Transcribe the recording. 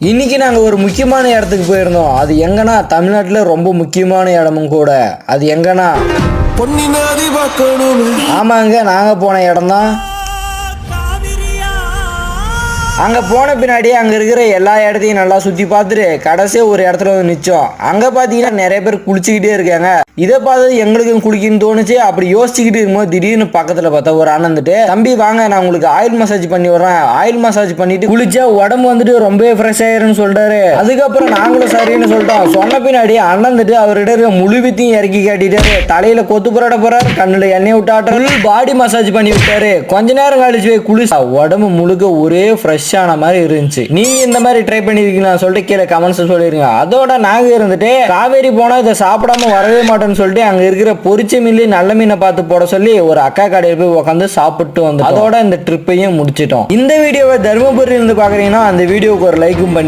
இன்னைக்கு நாங்க ஒரு முக்கியமான இடத்துக்கு போயிருந்தோம். அது எங்கன்னா தமிழ்நாட்டுல ரொம்ப முக்கியமான இடமும் கூட. அது எங்கன்னா ஆமாங்க, நாங்க போன இடம் தான். அங்கே போன பின்னாடி அங்கே இருக்கிற எல்லா இடத்தையும் நல்லா சுற்றி பார்த்துட்டு கடைசியாக ஒரு இடத்துல வந்து நிச்சோம். அங்கே பார்த்தீங்கன்னா நிறைய பேர் குளிச்சுக்கிட்டே இருக்காங்க. இதை பார்த்து எங்களுக்கும் குளிக்கணும்னு தோணுச்சு. அப்படி யோசிச்சுக்கிட்டு இருக்கும்போது திடீர்னு பக்கத்தில் பார்த்தா ஒரு அண்ணன் வந்துட்டு, தம்பி வாங்க நான் உங்களுக்கு ஆயில் மசாஜ் பண்ணி விடுறேன், ஆயில் மசாஜ் பண்ணிட்டு குளிச்சா உடம்பு வந்துட்டு ரொம்பவே ஃப்ரெஷ் ஆயிருன்னு சொல்லிட்டாரு. அதுக்கப்புறம் நாங்களும் சரின்னு சொல்லிட்டோம். சொன்ன பின்னாடி அண்ணன் வந்துட்டு அவர்கிட்ட இருக்க முழுவித்தையும் இறக்கி காட்டிட்டாரு. தலையில கொத்து புரட போறாரு, கண்ணுல எண்ணெய் விட்டாட்டு பாடி மசாஜ் பண்ணி விட்டாரு. கொஞ்ச நேரம் கழிச்சு போய் குளிச்சா உடம்பு முழுக்க ஒரே ஃப்ரெஷ் ஆன மாதிரி இருந்துச்சு. நீங்க இந்த மாதிரி ட்ரை பண்ணிருக்கீங்களா சொல்லிட்டு கீழே கமெண்ட்ஸ் சொல்லிருங்க. அதோட நாங்க இருந்துட்டு காவேரி போனா இதை சாப்பிடாம வரவே மாட்டேன்னு சொல்லிட்டு அங்க இருக்கிற பொரிச்ச மீன் நல்ல மீனை பார்த்து போட சொல்லி ஒரு அக்கா கடையில் போய் உட்காந்து சாப்பிட்டு வந்து அதோட இந்த ட்ரிப்பையும் முடிச்சிட்டோம். இந்த வீடியோவை தருமபுரியில இருந்து பாக்குறீங்கன்னா அந்த வீடியோக்கு ஒரு லைக்கும் பண்ணி